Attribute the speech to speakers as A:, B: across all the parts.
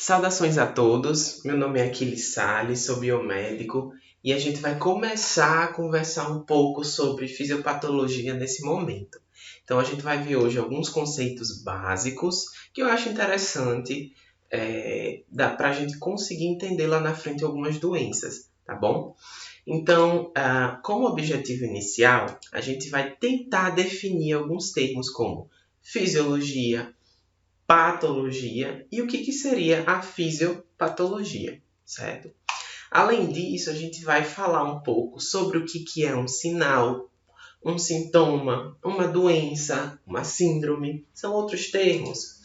A: Saudações a todos, meu nome é Aquiles Salles, sou biomédico e a gente vai começar a conversar um pouco sobre fisiopatologia nesse momento. Então a gente vai ver hoje alguns conceitos básicos que eu acho interessante dá para a gente conseguir entender lá na frente algumas doenças, tá bom? Então, como objetivo inicial, a gente vai tentar definir alguns termos como fisiologia, patologia e o que seria a fisiopatologia, certo? Além disso, a gente vai falar um pouco sobre o que é um sinal, um sintoma, uma doença, uma síndrome, são outros termos.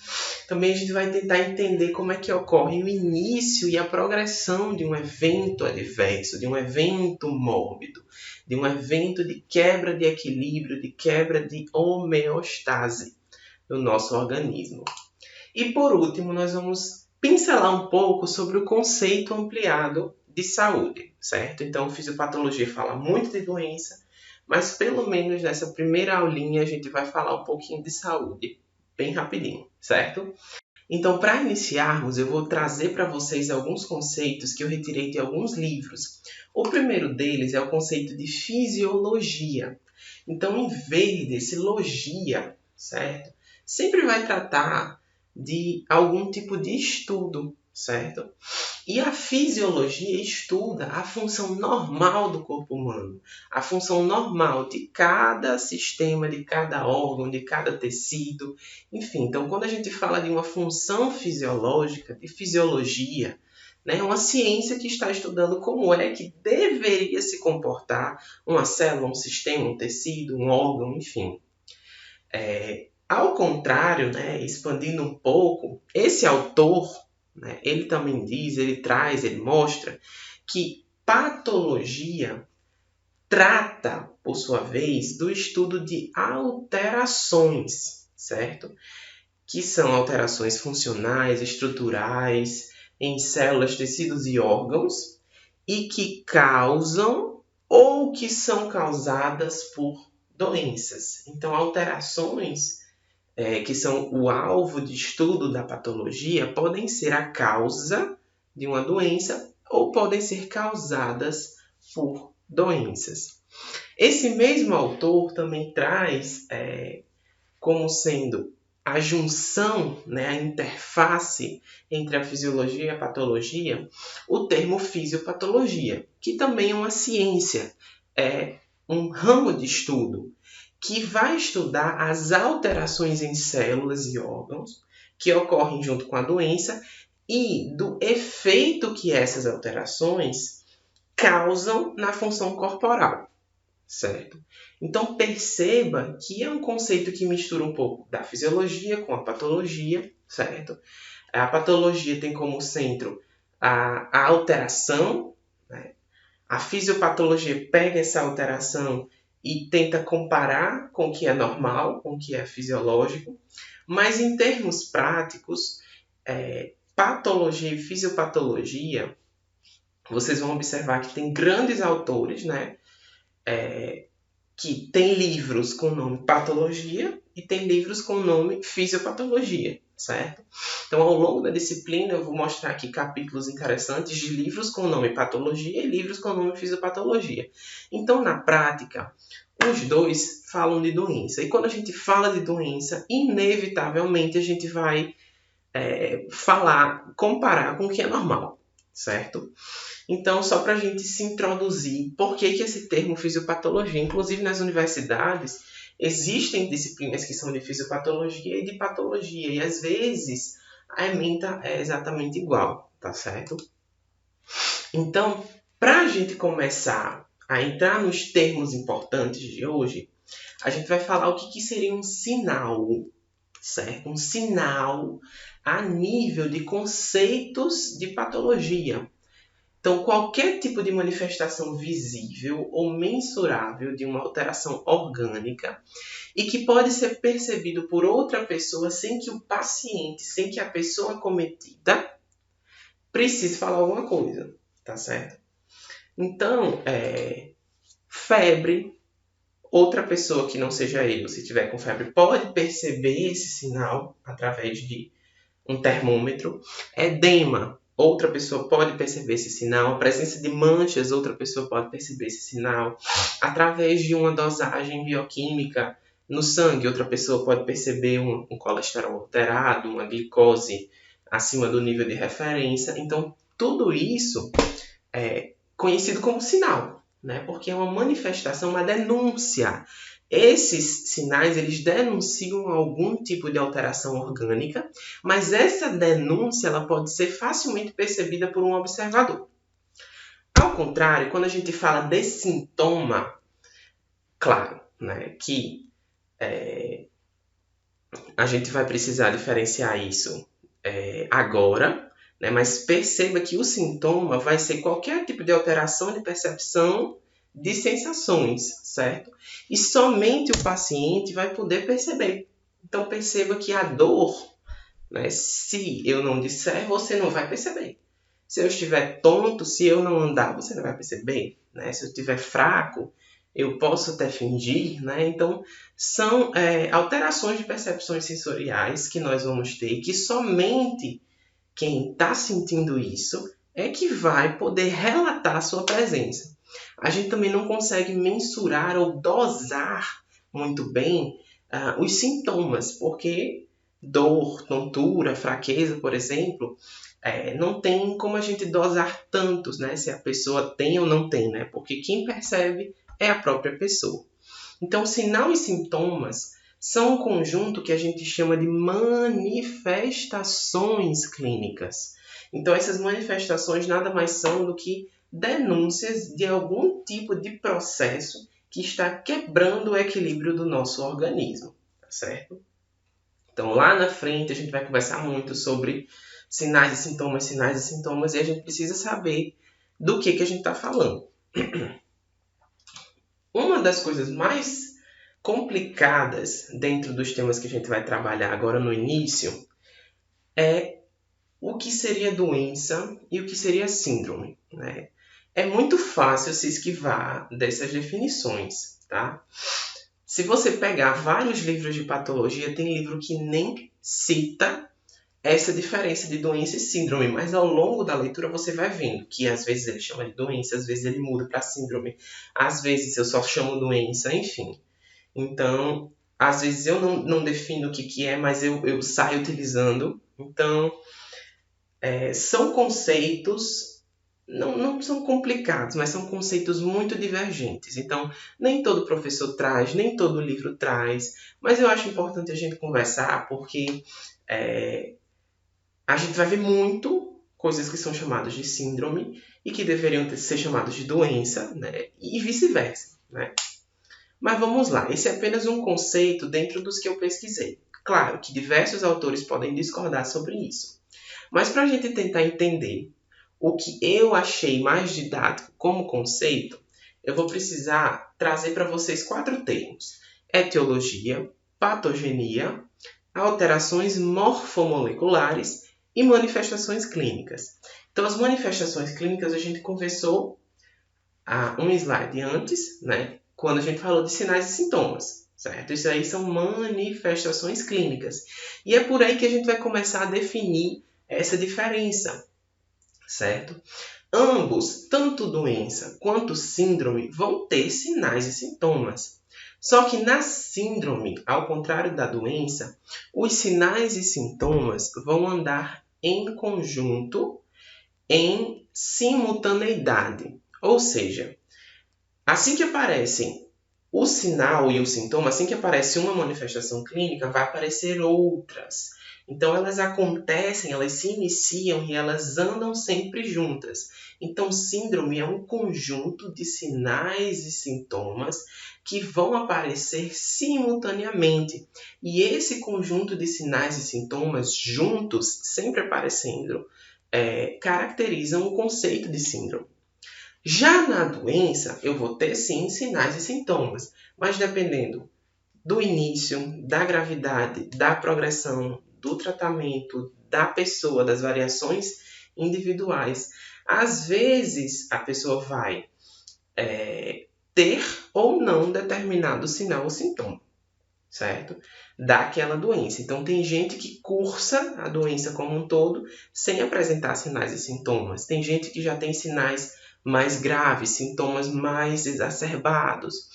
A: Também a gente vai tentar entender como é que ocorre o início e a progressão de um evento adverso, de um evento mórbido, de um evento de quebra de equilíbrio, de quebra de homeostase do nosso organismo. E por último, nós vamos pincelar um pouco sobre o conceito ampliado de saúde, certo? Então, fisiopatologia fala muito de doença, mas pelo menos nessa primeira aulinha a gente vai falar um pouquinho de saúde, bem rapidinho, certo? Então, para iniciarmos, eu vou trazer para vocês alguns conceitos que eu retirei de alguns livros. O primeiro deles é o conceito de fisiologia. Então, em vez desse logia, certo? Sempre vai tratar de algum tipo de estudo, certo? E a fisiologia estuda a função normal do corpo humano, a função normal de cada sistema, de cada órgão, de cada tecido, enfim. Então, quando a gente fala de uma função fisiológica, de fisiologia, né, é uma ciência que está estudando como é que deveria se comportar uma célula, um sistema, um tecido, um órgão, enfim. Ao contrário, né, expandindo um pouco, esse autor, né, ele também diz, ele traz, ele mostra que patologia trata, por sua vez, do estudo de alterações, certo? Que são alterações funcionais, estruturais, em células, tecidos e órgãos, e que causam ou que são causadas por doenças. Então, alterações que são o alvo de estudo da patologia, podem ser a causa de uma doença ou podem ser causadas por doenças. Esse mesmo autor também traz como sendo a junção, né, a interface entre a fisiologia e a patologia, o termo fisiopatologia, que também é uma ciência, é um ramo de estudo que vai estudar as alterações em células e órgãos que ocorrem junto com a doença e do efeito que essas alterações causam na função corporal, certo? Então perceba que é um conceito que mistura um pouco da fisiologia com a patologia, certo? A patologia tem como centro a alteração, né? A fisiopatologia pega essa alteração e tenta comparar com o que é normal, com o que é fisiológico, mas em termos práticos, patologia e fisiopatologia, vocês vão observar que tem grandes autores, né, que tem livros com o nome patologia e tem livros com o nome fisiopatologia, certo? Então, ao longo da disciplina, eu vou mostrar aqui capítulos interessantes de livros com o nome patologia e livros com o nome fisiopatologia. Então, na prática, os dois falam de doença. E quando a gente fala de doença, inevitavelmente a gente vai comparar com o que é normal, certo? Então, só para a gente se introduzir, por que esse termo fisiopatologia? Inclusive, nas universidades, existem disciplinas que são de fisiopatologia e de patologia, e às vezes a ementa é exatamente igual, tá certo? Então, para a gente começar a entrar nos termos importantes de hoje, a gente vai falar o que seria um sinal, certo? Um sinal a nível de conceitos de patologia. Então, qualquer tipo de manifestação visível ou mensurável de uma alteração orgânica e que pode ser percebido por outra pessoa sem que o paciente, sem que a pessoa acometida precise falar alguma coisa, tá certo? Então, febre, outra pessoa que não seja eu, se tiver com febre, pode perceber esse sinal através de um termômetro. Edema, outra pessoa pode perceber esse sinal. A presença de manchas, outra pessoa pode perceber esse sinal. Através de uma dosagem bioquímica no sangue, outra pessoa pode perceber um colesterol alterado, uma glicose acima do nível de referência. Então, tudo isso é conhecido como sinal, né? Porque é uma manifestação, uma denúncia. Esses sinais, eles denunciam algum tipo de alteração orgânica, mas essa denúncia ela pode ser facilmente percebida por um observador. Ao contrário, quando a gente fala de sintoma, claro, né, que a gente vai precisar diferenciar isso agora, né, mas perceba que o sintoma vai ser qualquer tipo de alteração de percepção de sensações, certo? E somente o paciente vai poder perceber. Então perceba que a dor, né, se eu não disser, você não vai perceber. Se eu estiver tonto, se eu não andar, você não vai perceber, né? Se eu estiver fraco, eu posso até fingir, né? Então, são alterações de percepções sensoriais que nós vamos ter, que somente quem está sentindo isso é que vai poder relatar a sua presença. A gente também não consegue mensurar ou dosar muito bem os sintomas, porque dor, tontura, fraqueza, por exemplo, não tem como a gente dosar tantos, né? Se a pessoa tem ou não tem, né? Porque quem percebe é a própria pessoa. Então, sinal e sintomas são um conjunto que a gente chama de manifestações clínicas. Então, essas manifestações nada mais são do que denúncias de algum tipo de processo que está quebrando o equilíbrio do nosso organismo, tá certo? Então, lá na frente, a gente vai conversar muito sobre sinais e sintomas, e a gente precisa saber do que a gente está falando. Uma das coisas mais complicadas dentro dos temas que a gente vai trabalhar agora no início é o que seria doença e o que seria síndrome, né? É muito fácil se esquivar dessas definições, tá? Se você pegar vários livros de patologia, tem livro que nem cita essa diferença de doença e síndrome, mas ao longo da leitura você vai vendo que às vezes ele chama de doença, às vezes ele muda para síndrome, às vezes eu só chamo doença, enfim. Então, às vezes eu não defino o que é, mas eu saio utilizando. Então, são conceitos, não são complicados, mas são conceitos muito divergentes. Então, nem todo professor traz, nem todo livro traz, mas eu acho importante a gente conversar, porque a gente vai ver muito coisas que são chamadas de síndrome e que deveriam ser chamadas de doença, né? E vice-versa, né? Mas vamos lá, esse é apenas um conceito dentro dos que eu pesquisei. Claro que diversos autores podem discordar sobre isso. Mas para a gente tentar entender o que eu achei mais didático como conceito, eu vou precisar trazer para vocês 4 termos: etiologia, patogenia, alterações morfomoleculares e manifestações clínicas. Então, as manifestações clínicas a gente conversou um slide antes, né? Quando a gente falou de sinais e sintomas, certo? Isso aí são manifestações clínicas. E é por aí que a gente vai começar a definir essa diferença, certo? Ambos, tanto doença quanto síndrome, vão ter sinais e sintomas. Só que na síndrome, ao contrário da doença, os sinais e sintomas vão andar em conjunto, em simultaneidade. Ou seja, assim que aparecem o sinal e o sintoma, assim que aparece uma manifestação clínica, vai aparecer outras. Então, elas acontecem, elas se iniciam e elas andam sempre juntas. Então, síndrome é um conjunto de sinais e sintomas que vão aparecer simultaneamente. E esse conjunto de sinais e sintomas juntos, sempre aparecendo, caracterizam o conceito de síndrome. Já na doença, eu vou ter sim sinais e sintomas, mas dependendo do início, da gravidade, da progressão, do tratamento, da pessoa, das variações individuais, às vezes a pessoa vai ter ou não determinado sinal ou sintoma. certo? Daquela doença. Então, tem gente que cursa a doença como um todo sem apresentar sinais e sintomas. Tem gente que já tem sinais mais graves, sintomas mais exacerbados.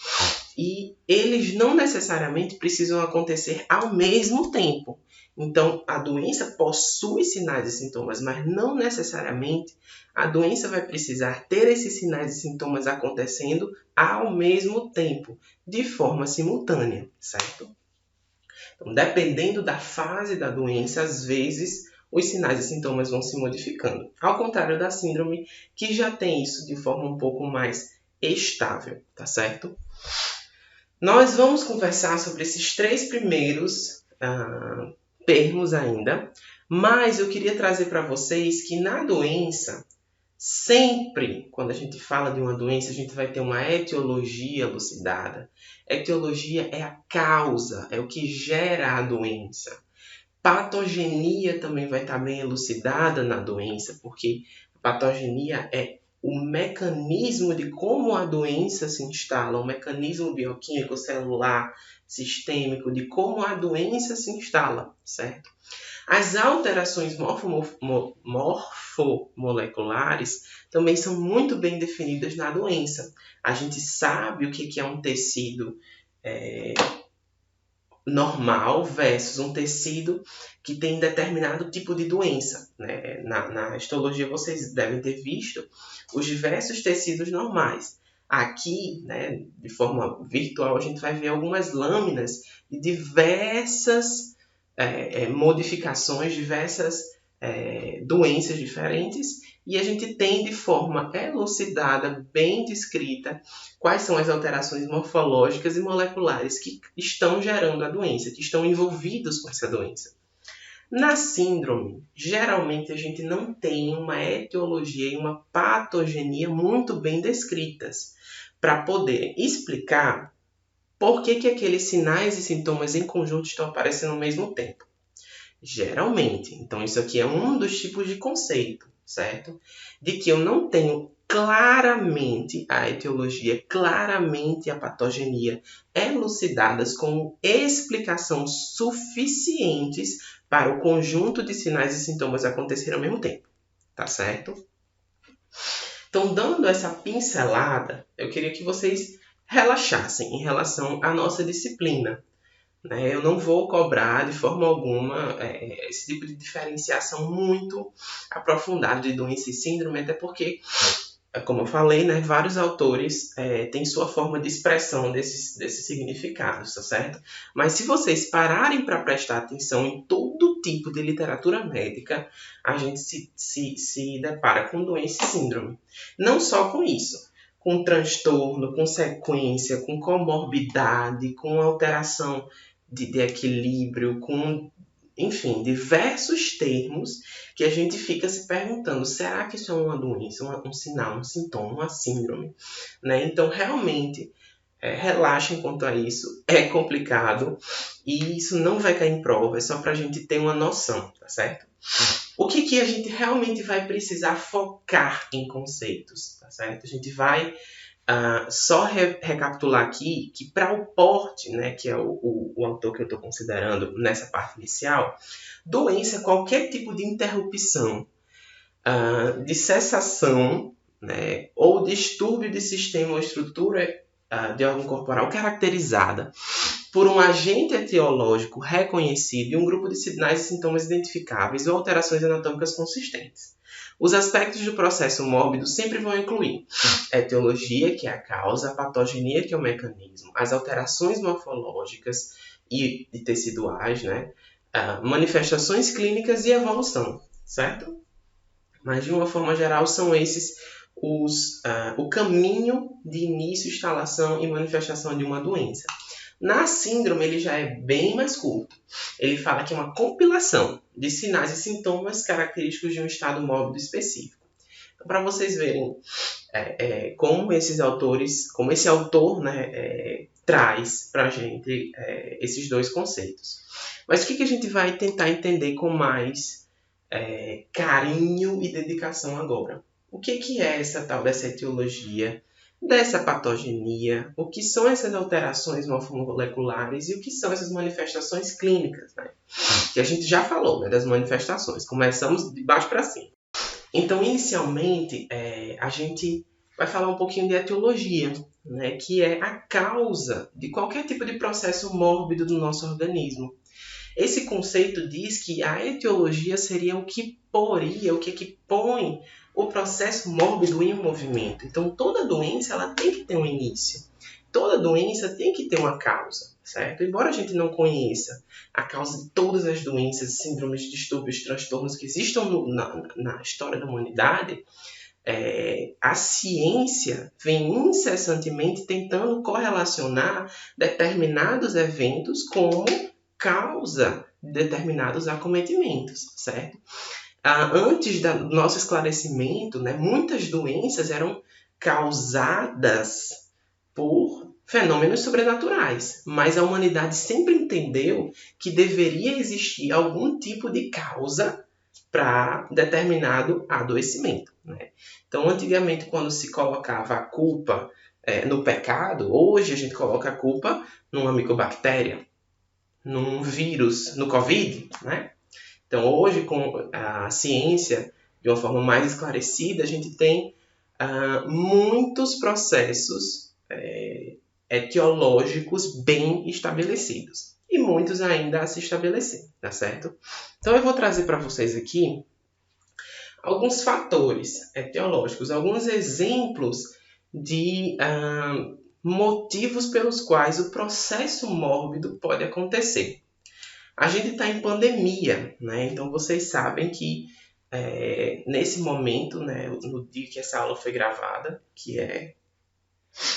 A: E eles não necessariamente precisam acontecer ao mesmo tempo. Então, a doença possui sinais e sintomas, mas não necessariamente a doença vai precisar ter esses sinais e sintomas acontecendo ao mesmo tempo, de forma simultânea, certo? Então, dependendo da fase da doença, às vezes os sinais e sintomas vão se modificando. Ao contrário da síndrome, que já tem isso de forma um pouco mais estável, tá certo? Nós vamos conversar sobre esses 3 primeiros termos ainda, mas eu queria trazer para vocês que na doença, sempre, quando a gente fala de uma doença, a gente vai ter uma etiologia elucidada. Etiologia é a causa, é o que gera a doença. Patogenia também vai estar bem elucidada na doença, porque a patogenia é o mecanismo de como a doença se instala, o mecanismo bioquímico, celular, sistêmico, de como a doença se instala, certo? As alterações morfomoleculares também são muito bem definidas na doença. A gente sabe o que é um tecido normal versus um tecido que tem determinado tipo de doença, né? Na histologia vocês devem ter visto os diversos tecidos normais. Aqui, né, de forma virtual, a gente vai ver algumas lâminas de diversas modificações, diversas doenças diferentes, e a gente tem de forma elucidada, bem descrita, quais são as alterações morfológicas e moleculares que estão gerando a doença, que estão envolvidos com essa doença. Na síndrome, geralmente a gente não tem uma etiologia e uma patogenia muito bem descritas para poder explicar por que aqueles sinais e sintomas em conjunto estão aparecendo ao mesmo tempo. Geralmente. Então, isso aqui é um dos tipos de conceito, certo? De que eu não tenho claramente a etiologia, claramente a patogenia elucidadas como explicação suficientes para o conjunto de sinais e sintomas acontecerem ao mesmo tempo, tá certo? Então, dando essa pincelada, eu queria que vocês relaxassem em relação à nossa disciplina. Eu não vou cobrar de forma alguma esse tipo de diferenciação muito aprofundada de doença e síndrome, até porque, como eu falei, vários autores têm sua forma de expressão desses significados, tá certo? Mas se vocês pararem para prestar atenção em todo tipo de literatura médica, a gente se depara com doença e síndrome. Não só com isso, com transtorno, com sequência, com comorbidade, com alteração de equilíbrio, com, enfim, diversos termos que a gente fica se perguntando, será que isso é uma doença, um sinal, um sintoma, uma síndrome? Então, realmente, relaxem quanto a isso, é complicado e isso não vai cair em prova, é só para a gente ter uma noção, tá certo? O que a gente realmente vai precisar focar em conceitos, tá certo? A gente vai só recapitular aqui que para o Porte, que é o autor que eu estou considerando nessa parte inicial, doença é qualquer tipo de interrupção, de cessação, ou distúrbio de sistema ou estrutura de órgão corporal caracterizada por um agente etiológico reconhecido e um grupo de sinais e sintomas identificáveis ou alterações anatômicas consistentes. Os aspectos do processo mórbido sempre vão incluir a etiologia, que é a causa, a patogenia, que é o mecanismo, as alterações morfológicas e teciduais, manifestações clínicas e evolução, certo? Mas, de uma forma geral, são esses o caminho de início, instalação e manifestação de uma doença. Na síndrome, ele já é bem mais curto. Ele fala que é uma compilação de sinais e sintomas característicos de um estado mórbido específico. Então, para vocês verem como esse autor traz para a gente esses dois conceitos. Mas o que a gente vai tentar entender com mais carinho e dedicação agora? O que é essa tal dessa etiologia dessa patogenia, o que são essas alterações morfomoleculares e o que são essas manifestações clínicas, né? Que a gente já falou, né, das manifestações. Começamos de baixo para cima. Então, inicialmente, a gente vai falar um pouquinho de etiologia, né, que é a causa de qualquer tipo de processo mórbido do nosso organismo. Esse conceito diz que a etiologia seria o que poria, o que põe o processo mórbido em movimento. Então, toda doença ela tem que ter um início. Toda doença tem que ter uma causa, certo? Embora a gente não conheça a causa de todas as doenças, síndromes, distúrbios, transtornos que existam na história da humanidade, a ciência vem incessantemente tentando correlacionar determinados eventos como causa de determinados acometimentos, certo? Antes do nosso esclarecimento, né, muitas doenças eram causadas por fenômenos sobrenaturais, mas a humanidade sempre entendeu que deveria existir algum tipo de causa para determinado adoecimento, né? Então, antigamente, quando se colocava a culpa no pecado, hoje a gente coloca a culpa numa micobactéria, num vírus, no Covid, né? Então, hoje, com a ciência de uma forma mais esclarecida, a gente tem muitos processos etiológicos bem estabelecidos. E muitos ainda a se estabelecer, tá certo? Então, eu vou trazer para vocês aqui alguns fatores etiológicos, alguns exemplos de motivos pelos quais o processo mórbido pode acontecer. A gente está em pandemia, né? Então vocês sabem que nesse momento, né, no dia que essa aula foi gravada, que é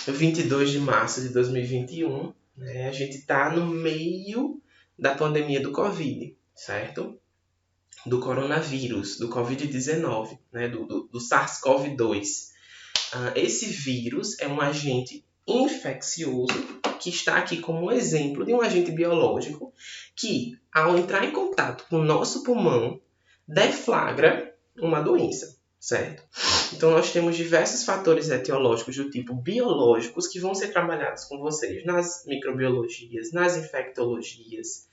A: 22 de março de 2021, né, a gente está no meio da pandemia do Covid, certo? Do coronavírus, do Covid-19, né, do SARS-CoV-2. Esse vírus é um agente infeccioso que está aqui como um exemplo de um agente biológico que, ao entrar em contato com o nosso pulmão, deflagra uma doença, certo? Então, nós temos diversos fatores etiológicos do tipo biológicos que vão ser trabalhados com vocês nas microbiologias, nas infectologias,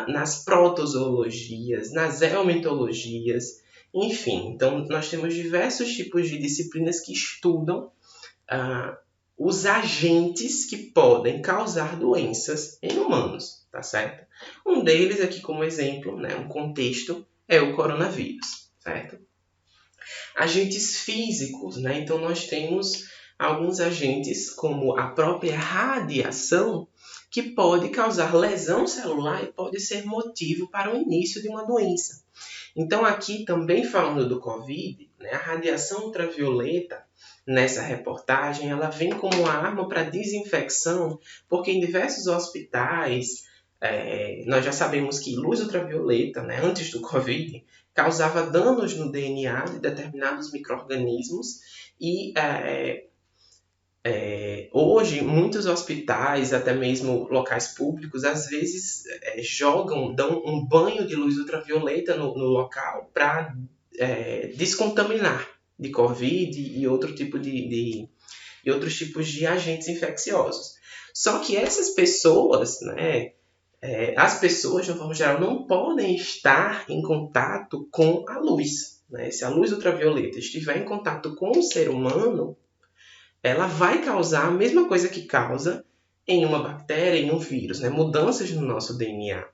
A: nas protozoologias, nas helmintologias, enfim. Então, nós temos diversos tipos de disciplinas que estudam os agentes que podem causar doenças em humanos, tá certo? Um deles aqui como exemplo, né, um contexto, é o coronavírus, certo? Agentes físicos, né? Então nós temos alguns agentes como a própria radiação que pode causar lesão celular e pode ser motivo para o início de uma doença. Então aqui também falando do Covid, né, a radiação ultravioleta nessa reportagem, ela vem como uma arma para desinfecção, porque em diversos hospitais, nós já sabemos que luz ultravioleta, né, antes do Covid, causava danos no DNA de determinados micro-organismos e hoje muitos hospitais, até mesmo locais públicos, às vezes dão um banho de luz ultravioleta no local para descontaminar de Covid e outros tipos de agentes infecciosos. Só que essas pessoas, né, as pessoas, de uma forma geral, não podem estar em contato com a luz, né? Se a luz ultravioleta estiver em contato com o ser humano, ela vai causar a mesma coisa que causa em uma bactéria, em um vírus, né? Mudanças no nosso DNA.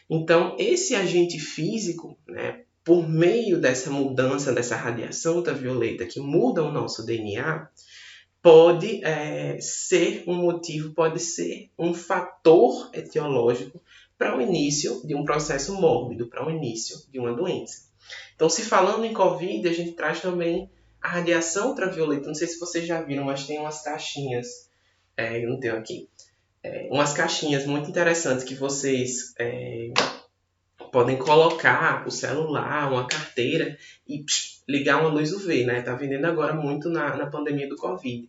A: Então, esse agente físico, né, por meio dessa mudança, dessa radiação ultravioleta que muda o nosso DNA, pode ser um motivo, pode ser um fator etiológico para o início de um processo mórbido, para o início de uma doença. Então, se falando em Covid, a gente traz também a radiação ultravioleta. Não sei se vocês já viram, mas tem umas caixinhas, eu não tenho aqui, umas caixinhas muito interessantes que vocês podem colocar o celular, uma carteira e ligar uma luz UV, né? Tá vendendo agora muito na pandemia do Covid.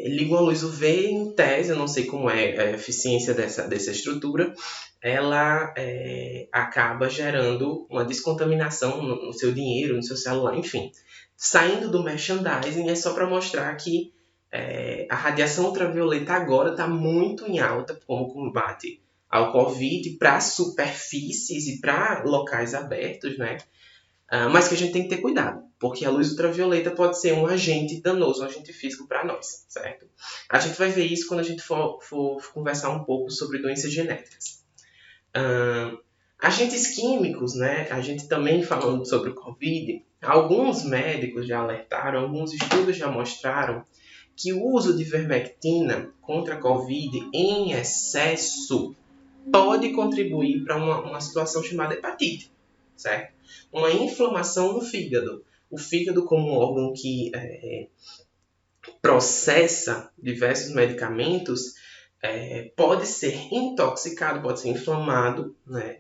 A: Liga uma luz UV, em tese, eu não sei como é a eficiência dessa estrutura, ela acaba gerando uma descontaminação no seu dinheiro, no seu celular, enfim. Saindo do merchandising, é só para mostrar que A radiação ultravioleta agora está muito em alta como combate ao Covid para superfícies e para locais abertos, né? Mas que a gente tem que ter cuidado, porque a luz ultravioleta pode ser um agente danoso, um agente físico para nós, certo? A gente vai ver isso quando a gente for conversar um pouco sobre doenças genéticas. Agentes químicos, né? A gente também falando sobre o Covid, alguns médicos já alertaram, alguns estudos já mostraram que o uso de ivermectina contra a Covid em excesso pode contribuir para uma situação chamada hepatite, certo? Uma inflamação no fígado. O fígado, como um órgão que processa diversos medicamentos, pode ser intoxicado, pode ser inflamado, né,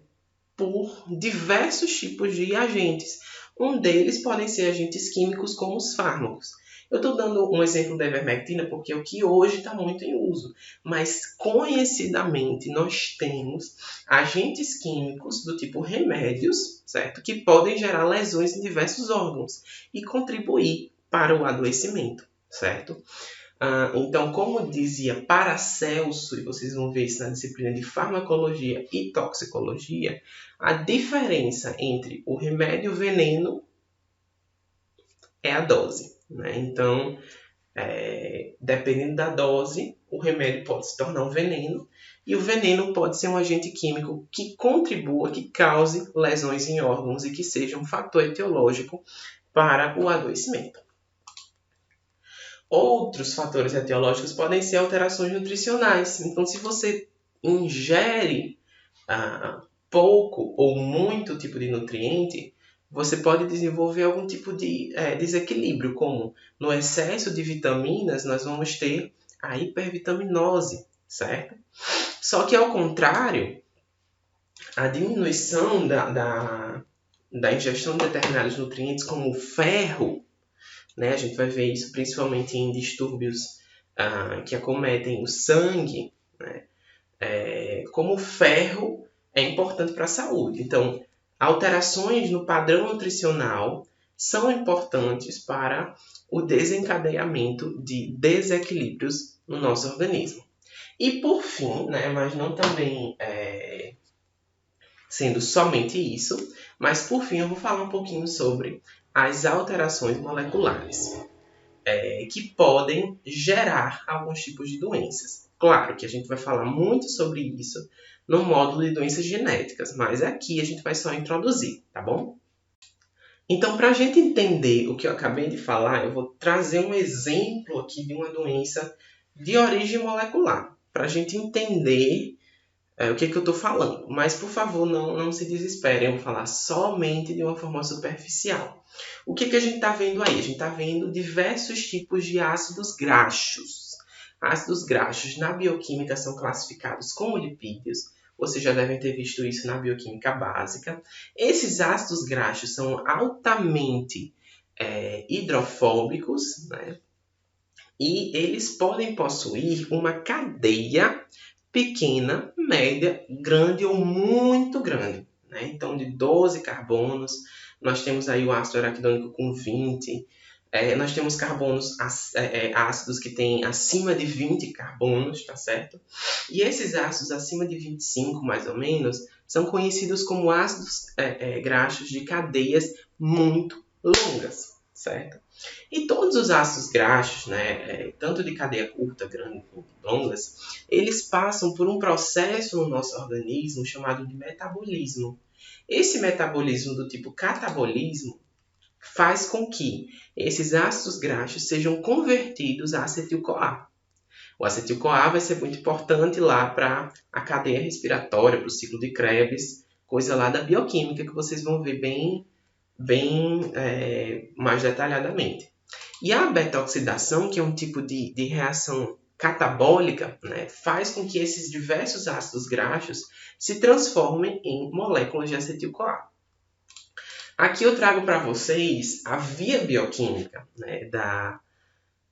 A: por diversos tipos de agentes. Um deles podem ser agentes químicos como os fármacos. Eu estou dando um exemplo da ivermectina porque é o que hoje está muito em uso, mas conhecidamente nós temos agentes químicos do tipo remédios, certo? Que podem gerar lesões em diversos órgãos e contribuir para o adoecimento, certo? Então, como dizia Paracelso, e vocês vão ver isso na disciplina de farmacologia e toxicologia, a diferença entre o remédio e o veneno é a dose, né? Então, dependendo da dose, o remédio pode se tornar um veneno e o veneno pode ser um agente químico que contribua, que cause lesões em órgãos e que seja um fator etiológico para o adoecimento. Outros fatores etiológicos podem ser alterações nutricionais. Então, se você ingere pouco ou muito tipo de nutriente, você pode desenvolver algum tipo de desequilíbrio, como no excesso de vitaminas nós vamos ter a hipervitaminose, certo? Só que ao contrário, a diminuição da ingestão de determinados nutrientes, como o ferro, né? A gente vai ver isso principalmente em distúrbios que acometem o sangue, né? Como o ferro é importante para a saúde. Então, alterações no padrão nutricional são importantes para o desencadeamento de desequilíbrios no nosso organismo. E por fim, né, mas não também sendo somente isso, mas por fim eu vou falar um pouquinho sobre as alterações moleculares, que podem gerar alguns tipos de doenças. Claro que a gente vai falar muito sobre isso no módulo de doenças genéticas, mas aqui a gente vai só introduzir, tá bom? Então, para a gente entender o que eu acabei de falar, eu vou trazer um exemplo aqui de uma doença de origem molecular, para a gente entender o que eu estou falando. Mas, por favor, não se desesperem, eu vou falar somente de uma forma superficial. O que a gente está vendo aí? A gente está vendo diversos tipos de ácidos graxos. Ácidos graxos na bioquímica são classificados como lipídios. Vocês já devem ter visto isso na bioquímica básica. Esses ácidos graxos são altamente hidrofóbicos, né? E eles podem possuir uma cadeia pequena, média, grande ou muito grande, né? Então, de 12 carbonos, nós temos aí o ácido araquidônico com 20, nós temos carbonos ácidos que têm acima de 20 carbonos, tá certo? E esses ácidos acima de 25, mais ou menos, são conhecidos como ácidos graxos de cadeias muito longas, certo? E todos os ácidos graxos, né, tanto de cadeia curta, grande quanto longas, eles passam por um processo no nosso organismo chamado de metabolismo. Esse metabolismo do tipo catabolismo faz com que esses ácidos graxos sejam convertidos a acetil-CoA. O acetil-CoA vai ser muito importante lá para a cadeia respiratória, para o ciclo de Krebs, coisa lá da bioquímica que vocês vão ver bem mais detalhadamente. E a beta-oxidação, que é um tipo de reação catabólica, né, faz com que esses diversos ácidos graxos se transformem em moléculas de acetil-CoA. Aqui eu trago para vocês a via bioquímica, né,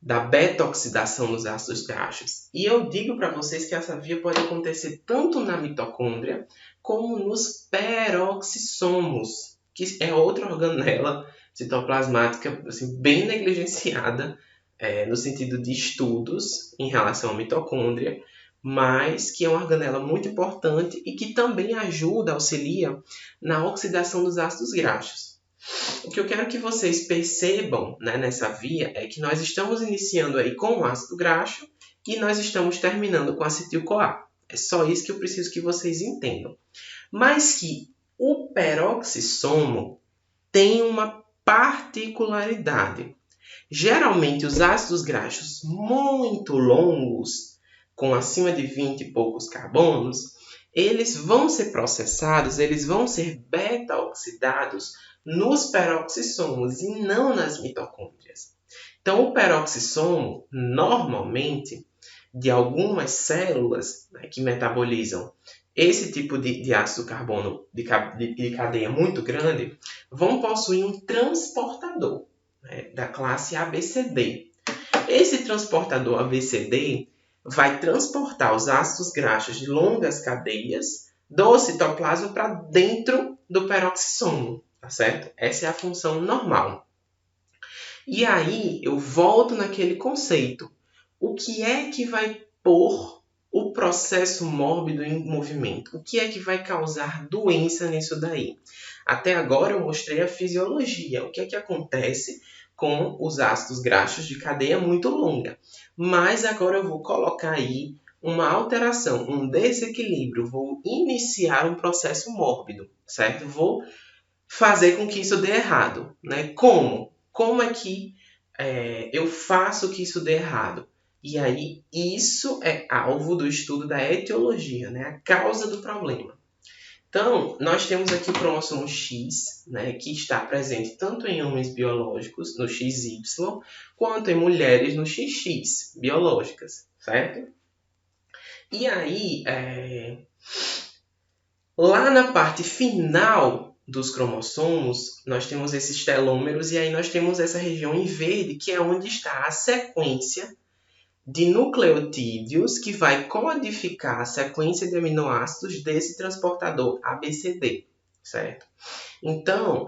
A: da beta-oxidação dos ácidos graxos. E eu digo para vocês que essa via pode acontecer tanto na mitocôndria como nos peroxissomos, que é outra organela citoplasmática assim, bem negligenciada no sentido de estudos em relação à mitocôndria, mas que é uma organela muito importante e que também ajuda, auxilia na oxidação dos ácidos graxos. O que eu quero que vocês percebam, né, nessa via é que nós estamos iniciando aí com o ácido graxo e nós estamos terminando com acetil-CoA. É só isso que eu preciso que vocês entendam. Mas que o peroxissomo tem uma particularidade. Geralmente, os ácidos graxos muito longos, com acima de 20 e poucos carbonos, eles vão ser processados, eles vão ser beta-oxidados nos peroxissomos e não nas mitocôndrias. Então, o peroxissomo, normalmente, de algumas células, né, que metabolizam esse tipo de ácido carbono de cadeia muito grande, vão possuir um transportador, né, da classe ABCD. Esse transportador ABCD vai transportar os ácidos graxos de longas cadeias do citoplasma para dentro do peroxissomo, tá certo? Essa é a função normal. E aí eu volto naquele conceito. O que é que vai pôr o processo mórbido em movimento? O que é que vai causar doença nisso daí? Até agora eu mostrei a fisiologia, o que é que acontece com os ácidos graxos de cadeia muito longa. Mas agora eu vou colocar aí uma alteração, um desequilíbrio, vou iniciar um processo mórbido, certo? Vou fazer com que isso dê errado, né? Como? Como é que eu faço que isso dê errado? E aí, isso é alvo do estudo da etiologia, né? A causa do problema. Então, nós temos aqui o cromossomo X, né, que está presente tanto em homens biológicos, no XY, quanto em mulheres, no XX, biológicas, certo? E aí, lá na parte final dos cromossomos, nós temos esses telômeros, e aí nós temos essa região em verde, que é onde está a sequência de nucleotídeos que vai codificar a sequência de aminoácidos desse transportador ABCD, certo? Então,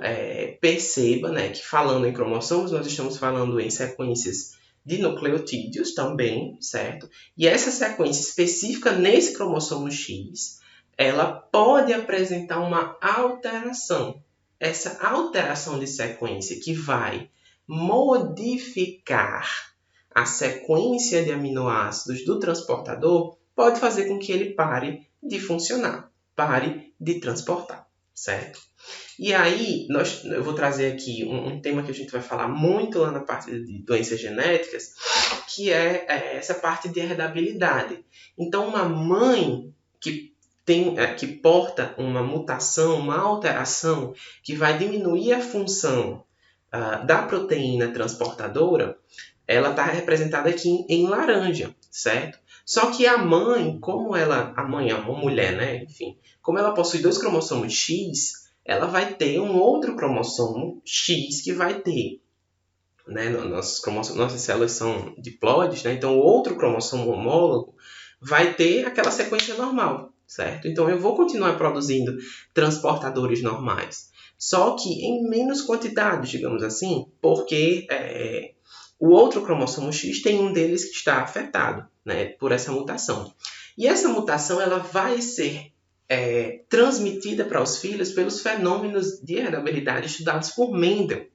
A: perceba, né, que falando em cromossomos, nós estamos falando em sequências de nucleotídeos também, certo? E essa sequência específica nesse cromossomo X, ela pode apresentar uma alteração. Essa alteração de sequência que vai modificar a sequência de aminoácidos do transportador pode fazer com que ele pare de funcionar, pare de transportar, certo? E aí, eu vou trazer aqui um tema que a gente vai falar muito lá na parte de doenças genéticas, que é essa parte de heredabilidade. Então, uma mãe que porta uma mutação, uma alteração que vai diminuir a função da proteína transportadora, ela está representada aqui em laranja, certo? Só que a mãe, a mãe é uma mulher, né? Enfim, como ela possui 2 cromossomos X, ela vai ter um outro cromossomo X que vai ter, né? Nossas células são diploides, né? Então, o outro cromossomo homólogo vai ter aquela sequência normal, certo? Então, eu vou continuar produzindo transportadores normais, só que em menos quantidade, digamos assim, porque o outro cromossomo X tem um deles que está afetado, né, por essa mutação. E essa mutação ela vai ser transmitida para os filhos pelos fenômenos de heredabilidade estudados por Mendel,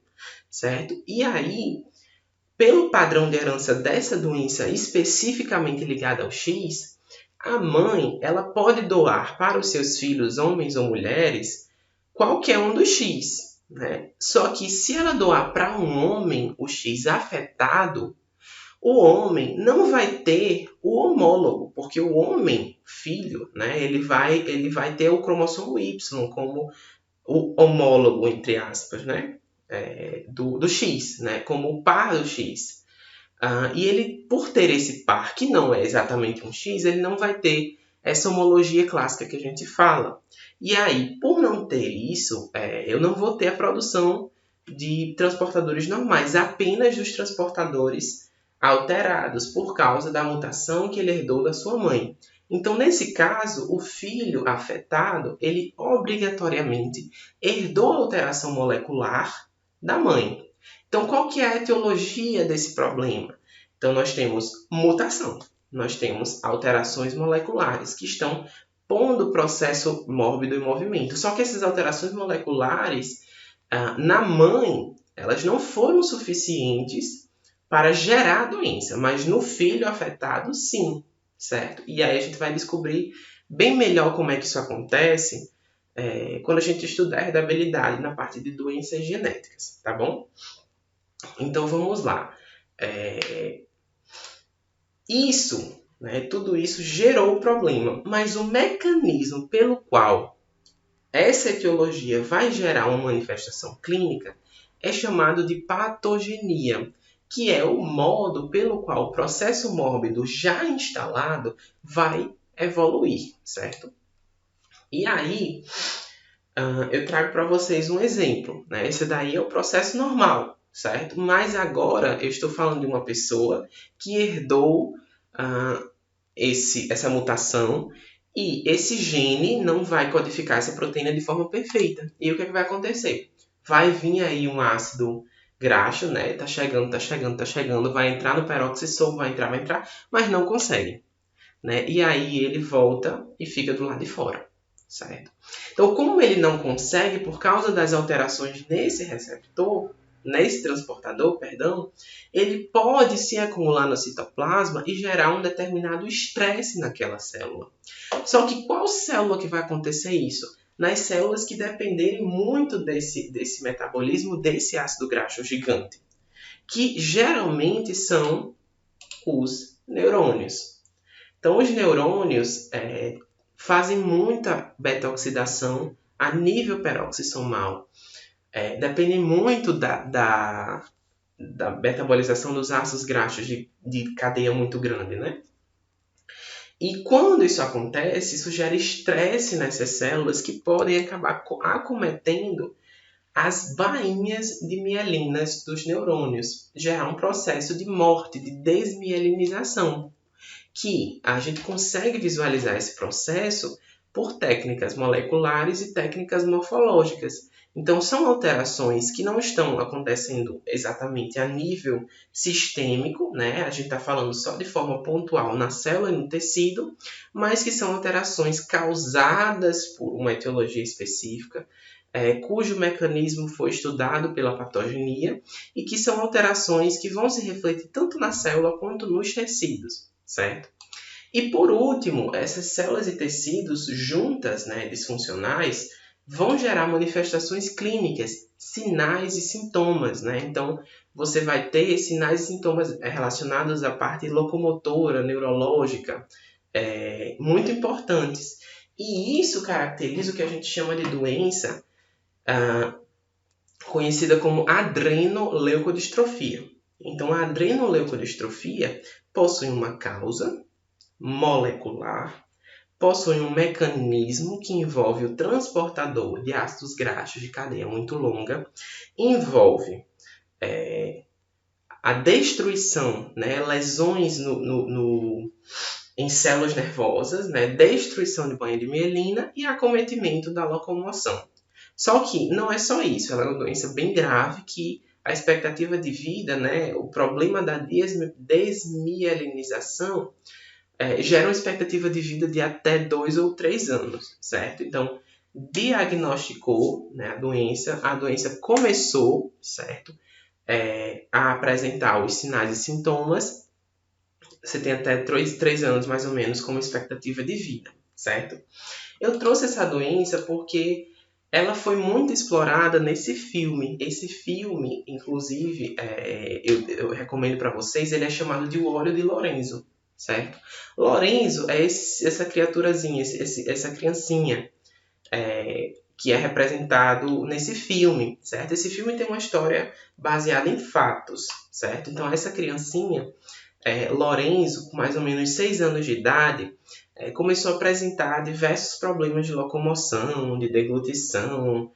A: certo? E aí, pelo padrão de herança dessa doença especificamente ligada ao X, a mãe ela pode doar para os seus filhos, homens ou mulheres, qualquer um dos X, né? Só que se ela doar para um homem o X afetado, o homem não vai ter o homólogo, porque o homem, filho, né, ele vai ter o cromossomo Y como o homólogo, entre aspas, né, do X, né, como o par do X. E ele, por ter esse par, que não é exatamente um X, ele não vai ter essa homologia clássica que a gente fala. E aí, por não ter isso, eu não vou ter a produção de transportadores normais, apenas dos transportadores alterados por causa da mutação que ele herdou da sua mãe. Então, nesse caso, o filho afetado, ele obrigatoriamente herdou a alteração molecular da mãe. Então, qual que é a etiologia desse problema? Então, nós temos mutação, nós temos alterações moleculares que estão pondo o processo mórbido em movimento. Só que essas alterações moleculares, na mãe, elas não foram suficientes para gerar a doença, mas no filho afetado, sim, certo? E aí a gente vai descobrir bem melhor como é que isso acontece quando a gente estudar a herdabilidade na parte de doenças genéticas, tá bom? Então vamos lá. Tudo isso gerou o problema, mas o mecanismo pelo qual essa etiologia vai gerar uma manifestação clínica é chamado de patogenia, que é o modo pelo qual o processo mórbido já instalado vai evoluir, certo? E aí, eu trago para vocês um exemplo, né? Esse daí é o processo normal, certo? Mas agora eu estou falando de uma pessoa que herdou essa mutação e esse gene não vai codificar essa proteína de forma perfeita. E o que vai acontecer? Vai vir aí um ácido graxo, né? Tá chegando, vai entrar no peroxissoma, vai entrar, mas não consegue, né? E aí ele volta e fica do lado de fora, certo? Então, como ele não consegue, por causa das alterações nesse receptor, nesse transportador, ele pode se acumular no citoplasma e gerar um determinado estresse naquela célula. Só que qual célula que vai acontecer isso? Nas células que dependerem muito desse metabolismo desse ácido graxo gigante, que geralmente são os neurônios. Então, os neurônios fazem muita beta-oxidação a nível peroxissomal. Dependem muito da metabolização dos ácidos graxos de cadeia muito grande, né? E quando isso acontece, isso gera estresse nessas células que podem acabar acometendo as bainhas de mielinas dos neurônios, gerar um processo de morte, de desmielinização, que a gente consegue visualizar esse processo por técnicas moleculares e técnicas morfológicas. Então, são alterações que não estão acontecendo exatamente a nível sistêmico, né? A gente está falando só de forma pontual na célula e no tecido, mas que são alterações causadas por uma etiologia específica, cujo mecanismo foi estudado pela patogenia e que são alterações que vão se refletir tanto na célula quanto nos tecidos, certo? E por último, essas células e tecidos juntas, né, disfuncionais, vão gerar manifestações clínicas, sinais e sintomas, né? Então, você vai ter sinais e sintomas relacionados à parte locomotora, neurológica, muito importantes. E isso caracteriza o que a gente chama de doença conhecida como adrenoleucodistrofia. Então, a adrenoleucodistrofia possui uma causa molecular, possui um mecanismo que envolve o transportador de ácidos graxos de cadeia muito longa, envolve a destruição, né, lesões em células nervosas, né, destruição de banha de mielina e acometimento da locomoção. Só que não é só isso, ela é uma doença bem grave que a expectativa de vida, né, o problema da desmielinização gera uma expectativa de vida de até 2 ou 3 anos, certo? Então, diagnosticou, né, a doença começou, certo? A apresentar os sinais e sintomas, você tem até 3 anos mais ou menos como expectativa de vida, certo? Eu trouxe essa doença porque ela foi muito explorada nesse filme. Esse filme, inclusive, eu recomendo para vocês, ele é chamado de O Óleo de Lorenzo, certo? Lorenzo é essa criaturazinha, essa criancinha, que é representado nesse filme, certo? Esse filme tem uma história baseada em fatos, certo? Então, essa criancinha, Lorenzo, com mais ou menos 6 anos de idade, começou a apresentar diversos problemas de locomoção, de deglutição,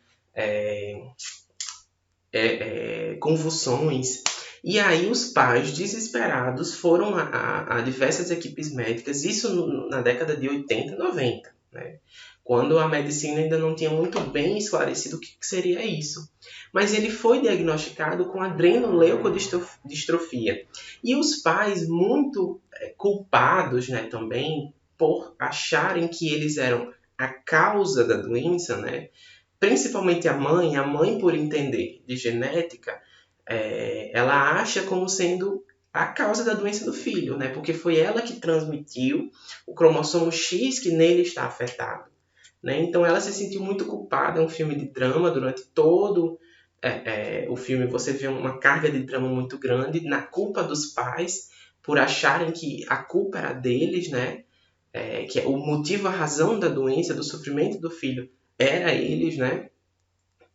A: convulsões. E aí os pais, desesperados, foram a diversas equipes médicas, isso na década de 80 e 90, né? Quando a medicina ainda não tinha muito bem esclarecido o que seria isso. Mas ele foi diagnosticado com adrenoleucodistrofia. E os pais, muito culpados, né, também, por acharem que eles eram a causa da doença, né? Principalmente a mãe por entender de genética, ela acha como sendo a causa da doença do filho, né? Porque foi ela que transmitiu o cromossomo X que nele está afetado, né? Então ela se sentiu muito culpada. É um filme de drama. Durante todo o filme você vê uma carga de drama muito grande na culpa dos pais por acharem que a culpa era deles, né? Que o motivo, a razão da doença, do sofrimento do filho era eles, né?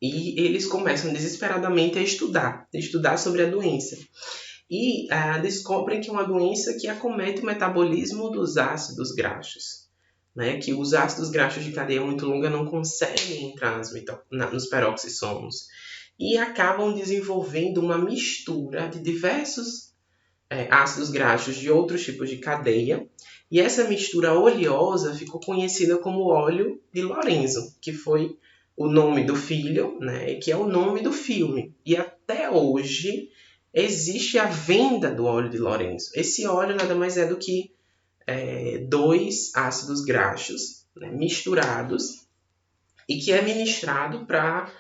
A: E eles começam desesperadamente a estudar sobre a doença. E descobrem que é uma doença que acomete o metabolismo dos ácidos graxos, né? Que os ácidos graxos de cadeia muito longa não conseguem entrar nos peroxissomos e acabam desenvolvendo uma mistura de diversos ácidos graxos de outros tipos de cadeia. E essa mistura oleosa ficou conhecida como óleo de Lorenzo, que foi o nome do filho, né, que é o nome do filme. E até hoje existe a venda do óleo de Lorenzo. Esse óleo nada mais é do que dois ácidos graxos, né, misturados, e que é ministrado para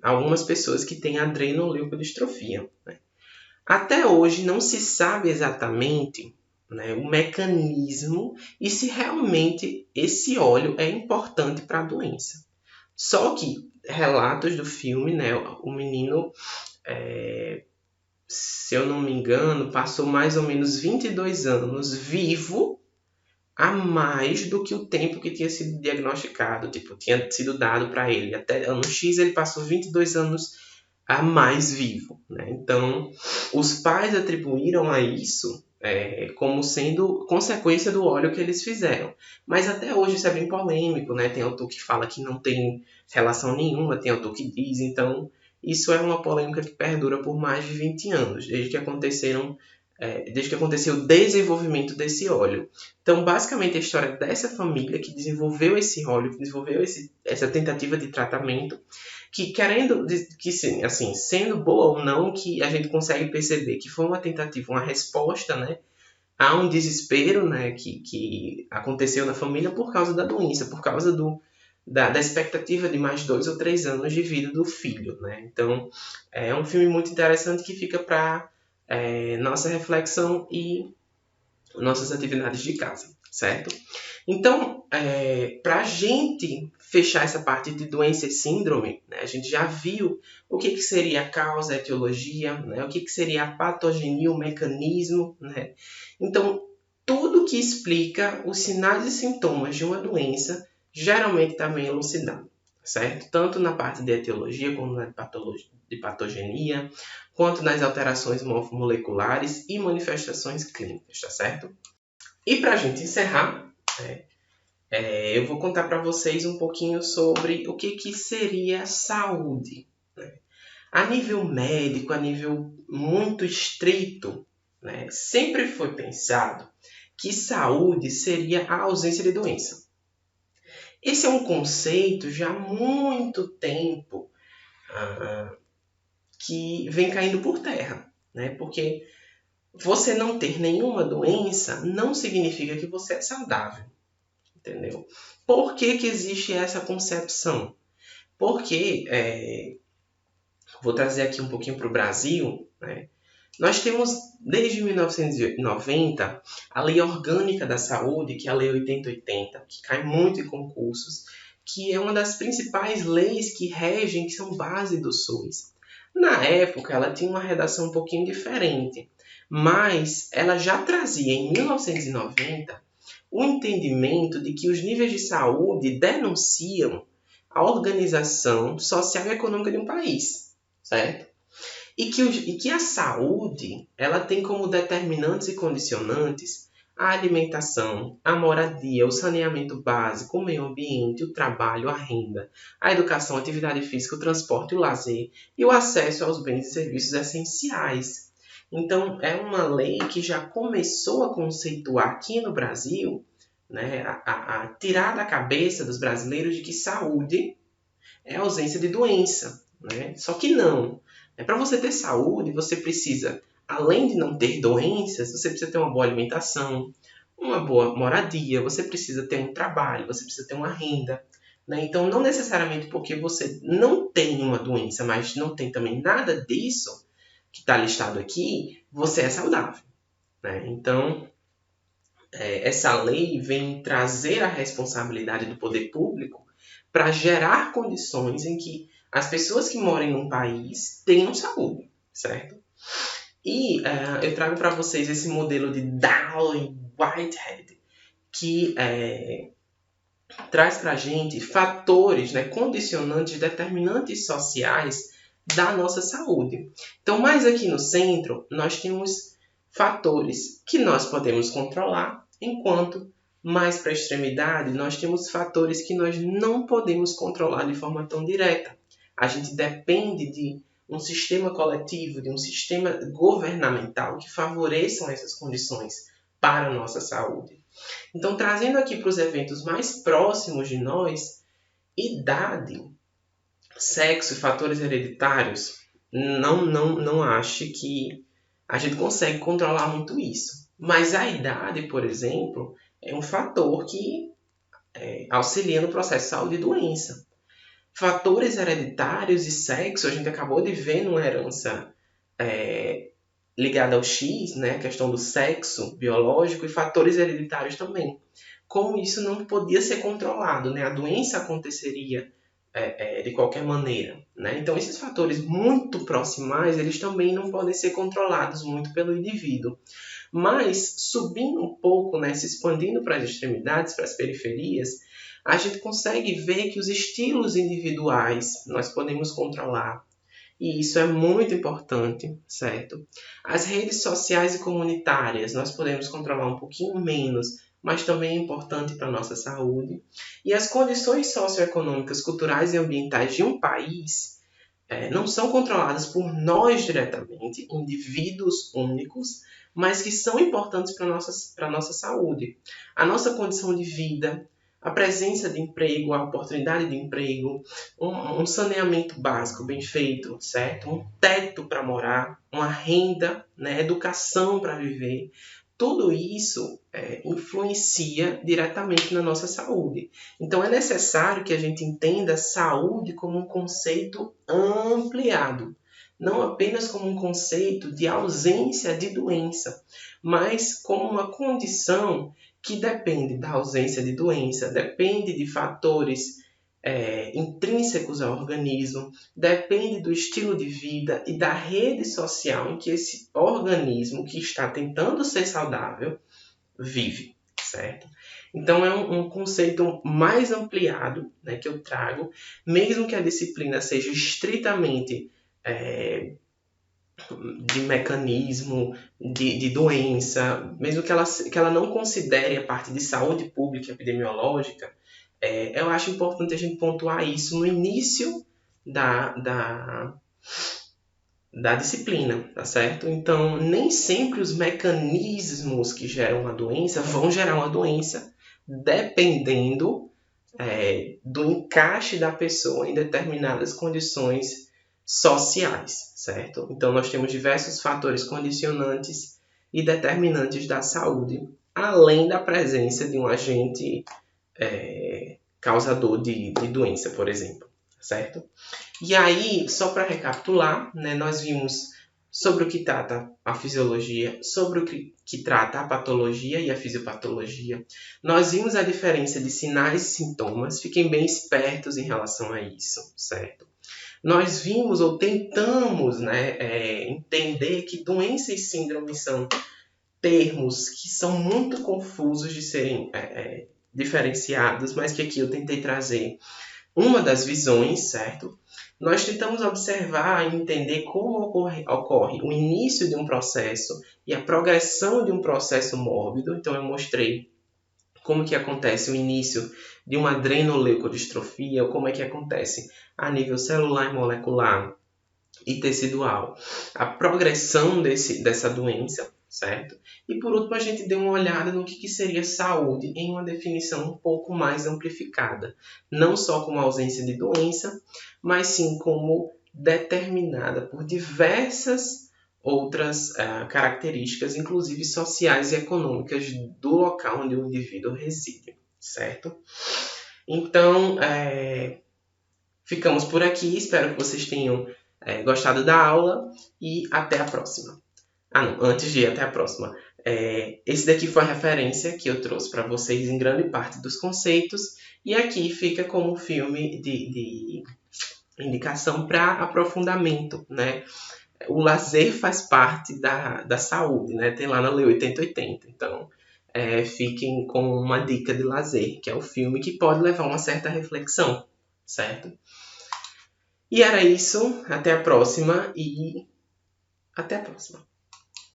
A: algumas pessoas que têm adrenoleucodistrofia, né? Até hoje não se sabe exatamente, né, o mecanismo e se realmente esse óleo é importante para a doença. Só que relatos do filme, né, o menino, se eu não me engano, passou mais ou menos 22 anos vivo, a mais do que o tempo que tinha sido diagnosticado, tipo, tinha sido dado para ele. Até ano X ele passou 22 anos a mais vivo, né? Então, os pais atribuíram a isso como sendo consequência do óleo que eles fizeram. Mas até hoje isso é bem polêmico, né? Tem autor que fala que não tem relação nenhuma, tem autor que diz. Então, isso é uma polêmica que perdura por mais de 20 anos, desde que aconteceu o desenvolvimento desse óleo. Então, basicamente, a história dessa família que desenvolveu esse óleo, que desenvolveu essa tentativa de tratamento, que sim, assim, sendo boa ou não, que a gente consegue perceber que foi uma tentativa, uma resposta, né, a um desespero, né, que aconteceu na família por causa da doença, por causa da expectativa de mais 2 ou 3 anos de vida do filho, né? Então, é um filme muito interessante que fica para nossa reflexão e nossas atividades de casa, certo? Então, para a gente fechar essa parte de doença e síndrome, né, a gente já viu o que seria a causa, a etiologia, né, o que seria a patogenia, o mecanismo, né? Então, tudo que explica os sinais e sintomas de uma doença geralmente está bem elucidado, certo? Tanto na parte de etiologia, como na de patogenia, quanto nas alterações morfomoleculares e manifestações clínicas, tá certo? E para a gente encerrar, eu vou contar para vocês um pouquinho sobre o que seria saúde, né? A nível médico, a nível muito estrito, né, sempre foi pensado que saúde seria a ausência de doença. Esse é um conceito já há muito tempo que vem caindo por terra, né? Porque você não ter nenhuma doença não significa que você é saudável, entendeu? Por que existe essa concepção? Porque, vou trazer aqui um pouquinho para o Brasil, né? Nós temos, desde 1990, a Lei Orgânica da Saúde, que é a Lei 8080, que cai muito em concursos, que é uma das principais leis que regem, que são base do SUS. Na época, ela tinha uma redação um pouquinho diferente, mas ela já trazia, em 1990, o entendimento de que os níveis de saúde denunciam a organização social e econômica de um país, certo? E que a saúde ela tem como determinantes e condicionantes a alimentação, a moradia, o saneamento básico, o meio ambiente, o trabalho, a renda, a educação, a atividade física, o transporte, o lazer e o acesso aos bens e serviços essenciais. Então, é uma lei que já começou a conceituar aqui no Brasil né, a tirar da cabeça dos brasileiros de que saúde é ausência de doença, né? Só que não. Para você ter saúde, você precisa, além de não ter doenças, você precisa ter uma boa alimentação, uma boa moradia, você precisa ter um trabalho, você precisa ter uma renda, né? Então, não necessariamente porque você não tem uma doença, mas não tem também nada disso que está listado aqui, você é saudável, né? Então, essa lei vem trazer a responsabilidade do poder público para gerar condições em que as pessoas que moram num país tenham saúde, certo? E eu trago para vocês esse modelo de Dowling Whitehead, que traz para a gente fatores, né, condicionantes, determinantes sociais da nossa saúde. Então, mais aqui no centro, nós temos fatores que nós podemos controlar, enquanto mais para a extremidade, nós temos fatores que nós não podemos controlar de forma tão direta. A gente depende de um sistema coletivo, de um sistema governamental que favoreçam essas condições para a nossa saúde. Então, trazendo aqui para os eventos mais próximos de nós, idade, sexo e fatores hereditários, não acho que a gente consegue controlar muito isso. Mas a idade, por exemplo, é um fator que auxilia no processo de saúde e doença. Fatores hereditários e sexo, a gente acabou de ver numa herança ligada ao X, né, a questão do sexo biológico e fatores hereditários também. Como isso não podia ser controlado, né? A doença aconteceria de qualquer maneira, né? Então, esses fatores muito proximais, eles também não podem ser controlados muito pelo indivíduo. Mas, subindo um pouco, né, se expandindo para as extremidades, para as periferias, a gente consegue ver que os estilos individuais nós podemos controlar. E isso é muito importante, certo? As redes sociais e comunitárias nós podemos controlar um pouquinho menos, mas também é importante para a nossa saúde. E as condições socioeconômicas, culturais e ambientais de um país não são controladas por nós diretamente, indivíduos únicos, mas que são importantes para a nossa saúde. A nossa condição de vida, a presença de emprego, a oportunidade de emprego, um saneamento básico bem feito, certo? Um teto para morar, uma renda, né? Educação para viver. Tudo isso influencia diretamente na nossa saúde. Então, é necessário que a gente entenda a saúde como um conceito ampliado. Não apenas como um conceito de ausência de doença, mas como uma condição que depende da ausência de doença, depende de fatores intrínsecos ao organismo, depende do estilo de vida e da rede social em que esse organismo que está tentando ser saudável vive, certo? Então é um conceito mais ampliado, né, que eu trago, mesmo que a disciplina seja estritamente de mecanismo, de doença, mesmo que ela não considere a parte de saúde pública epidemiológica, eu acho importante a gente pontuar isso no início da disciplina, tá certo? Então, nem sempre os mecanismos que geram a doença vão gerar uma doença, dependendo do encaixe da pessoa em determinadas condições sociais, certo? Então, nós temos diversos fatores condicionantes e determinantes da saúde, além da presença de um agente causador de doença, por exemplo, certo? E aí, só para recapitular, né, nós vimos sobre o que trata a fisiologia, sobre o que trata a patologia e a fisiopatologia. Nós vimos a diferença de sinais e sintomas, fiquem bem espertos em relação a isso, certo? Nós vimos ou tentamos, né, entender que doença e síndrome são termos que são muito confusos de serem diferenciados, mas que aqui eu tentei trazer uma das visões, certo? Nós tentamos observar e entender como ocorre o início de um processo e a progressão de um processo mórbido. Então, eu mostrei como que acontece o início de uma adrenoleucodistrofia, ou como é que acontece a nível celular e molecular e tecidual. A progressão dessa doença, certo? E por último, a gente deu uma olhada no que seria saúde em uma definição um pouco mais amplificada. Não só como ausência de doença, mas sim como determinada por diversas outras características, inclusive sociais e econômicas, do local onde o indivíduo reside, certo? Então, ficamos por aqui. Espero que vocês tenham gostado da aula e até a próxima. Não, antes de ir até a próxima. Esse daqui foi a referência que eu trouxe para vocês em grande parte dos conceitos. E aqui fica como filme de indicação para aprofundamento, né? O lazer faz parte da saúde, né? Tem lá na Lei 8080. Então, fiquem com uma dica de lazer, que é o filme que pode levar a uma certa reflexão, certo? E era isso. Até a próxima e até a próxima.